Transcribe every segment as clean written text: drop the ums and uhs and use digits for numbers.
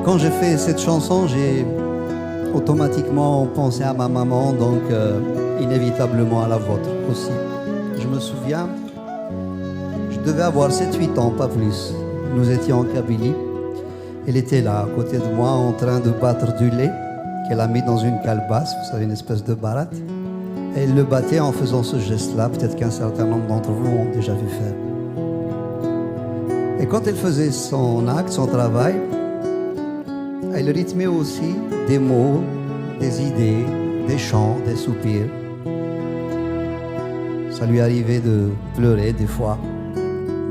Quand j'ai fait cette chanson, j'ai automatiquement pensé à ma maman, donc inévitablement à la vôtre aussi. Je me souviens, je devais avoir 7-8 ans, pas plus. Nous étions en Kabylie. Elle était là, à côté de moi, en train de battre du lait qu'elle a mis dans une calebasse, vous savez, une espèce de baratte. Et elle le battait en faisant ce geste-là, peut-être qu'un certain nombre d'entre vous ont déjà vu faire. Et quand elle faisait son acte, son travail, elle rythmait aussi des mots, des idées, des chants, des soupirs. Ça lui arrivait de pleurer des fois,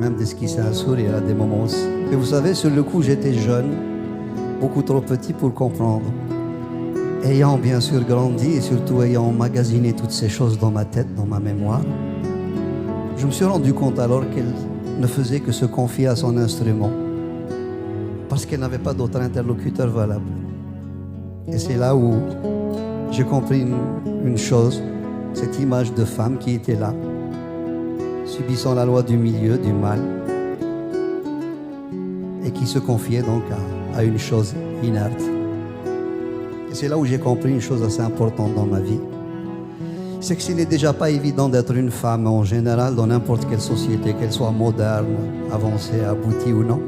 même d'esquisser un sourire à des moments aussi. Et vous savez, sur le coup, j'étais jeune, beaucoup trop petit pour comprendre. Ayant bien sûr grandi et surtout ayant emmagasiné toutes ces choses dans ma tête, dans ma mémoire, je me suis rendu compte alors qu'elle ne faisait que se confier à son instrument parce qu'elle n'avait pas d'autre interlocuteur valable. Et c'est là où j'ai compris une chose, cette image de femme qui était là, subissant la loi du milieu, du mal, et qui se confiait donc à une chose inerte. Et c'est là où j'ai compris une chose assez importante dans ma vie. C'est que ce n'est déjà pas évident d'être une femme en général dans n'importe quelle société, qu'elle soit moderne, avancée, aboutie ou non.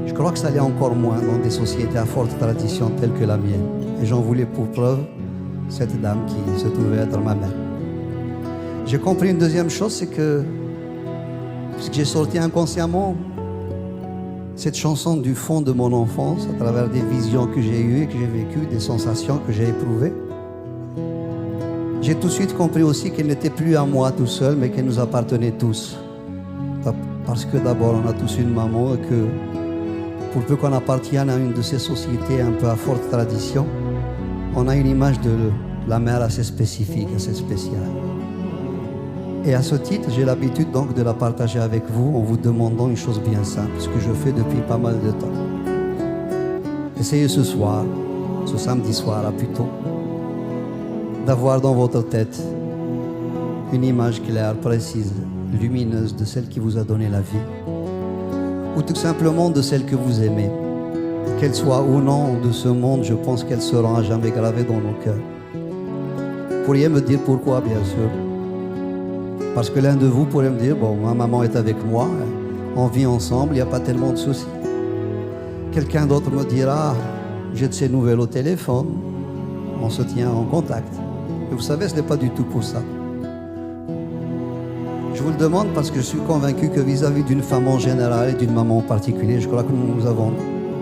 Je crois que ça l'est encore moins dans des sociétés à forte tradition telles que la mienne. Et j'en voulais pour preuve cette dame qui se trouvait être ma mère. J'ai compris une deuxième chose, c'est que puisque j'ai sorti inconsciemment cette chanson du fond de mon enfance, à travers des visions que j'ai eues et que j'ai vécues, des sensations que j'ai éprouvées, j'ai tout de suite compris aussi qu'elle n'était plus à moi tout seul, mais qu'elle nous appartenait tous. Parce que d'abord, on a tous une maman et que pour peu qu'on appartienne à une de ces sociétés un peu à forte tradition, on a une image de la mère assez spécifique, assez spéciale. Et à ce titre, j'ai l'habitude donc de la partager avec vous en vous demandant une chose bien simple, ce que je fais depuis pas mal de temps. Essayez ce soir, ce samedi soir là plutôt, d'avoir dans votre tête une image claire, précise, lumineuse de celle qui vous a donné la vie, ou tout simplement de celle que vous aimez. Qu'elle soit ou non de ce monde, je pense qu'elle sera à jamais gravée dans nos cœurs. Vous pourriez me dire pourquoi, bien sûr. Parce que l'un de vous pourrait me dire, bon, ma maman est avec moi, on vit ensemble, il n'y a pas tellement de soucis. Quelqu'un d'autre me dira, j'ai de ses nouvelles au téléphone, on se tient en contact. Et vous savez, ce n'est pas du tout pour ça. Je vous le demande parce que je suis convaincu que vis-à-vis d'une femme en général et d'une maman en particulier, je crois que nous avons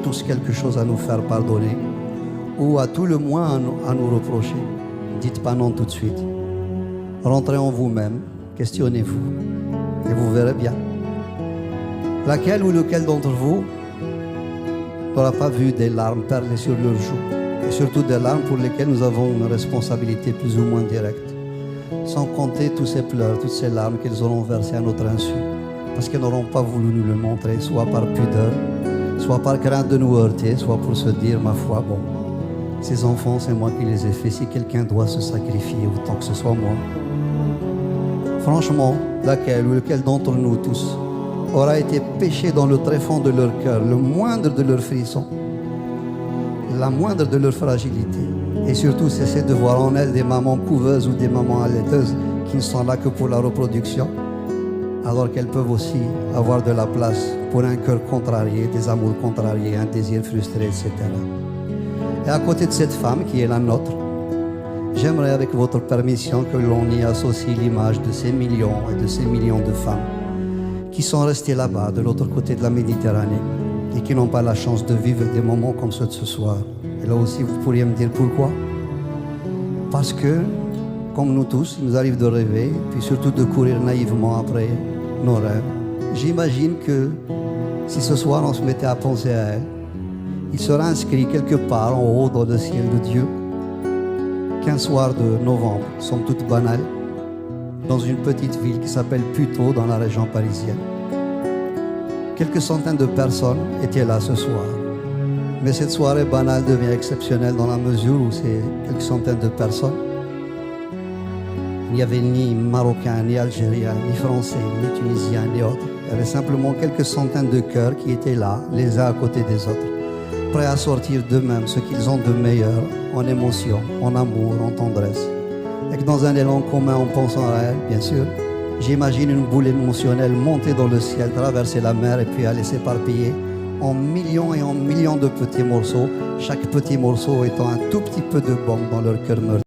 tous quelque chose à nous faire pardonner ou à tout le moins à nous reprocher. Dites pas non tout de suite. Rentrez en vous-même. Questionnez-vous et vous verrez bien. Laquelle ou lequel d'entre vous n'aura pas vu des larmes perler sur leurs joues, et surtout des larmes pour lesquelles nous avons une responsabilité plus ou moins directe, sans compter tous ces pleurs, toutes ces larmes qu'elles auront versées à notre insu, parce qu'elles n'auront pas voulu nous le montrer, soit par pudeur, soit par crainte de nous heurter, soit pour se dire, ma foi, bon, ces enfants, c'est moi qui les ai faits, si quelqu'un doit se sacrifier, autant que ce soit moi. Franchement, laquelle ou lequel d'entre nous tous aura été péché dans le tréfonds de leur cœur, le moindre de leurs frissons, la moindre de leur fragilité, et surtout cesser de voir en elles des mamans couveuses ou des mamans allaiteuses qui ne sont là que pour la reproduction, alors qu'elles peuvent aussi avoir de la place pour un cœur contrarié, des amours contrariés, un désir frustré, etc. Et à côté de cette femme qui est la nôtre, j'aimerais avec votre permission que l'on y associe l'image de ces millions et de ces millions de femmes qui sont restées là-bas, de l'autre côté de la Méditerranée, et qui n'ont pas la chance de vivre des moments comme ceux de ce soir. Et là aussi, vous pourriez me dire pourquoi? Parce que, comme nous tous, il nous arrive de rêver, puis surtout de courir naïvement après nos rêves. J'imagine que si ce soir on se mettait à penser à elle, il sera inscrit quelque part en haut dans le ciel de Dieu qu'un soir de novembre, somme toute banale, dans une petite ville qui s'appelle Puteaux, dans la région parisienne. Quelques centaines de personnes étaient là ce soir. Mais cette soirée banale devient exceptionnelle dans la mesure où c'est quelques centaines de personnes. Il n'y avait ni Marocains, ni Algériens, ni Français, ni Tunisiens, ni autres. Il y avait simplement quelques centaines de cœurs qui étaient là, les uns à côté des autres, prêts à sortir d'eux-mêmes ce qu'ils ont de meilleur en émotion, en amour, en tendresse. Et que dans un élan commun, en pensant à elle, bien sûr, j'imagine une boule émotionnelle monter dans le ciel, traverser la mer et puis aller s'éparpiller en millions et en millions de petits morceaux, chaque petit morceau étant un tout petit peu de bombe dans leur cœur meurtri.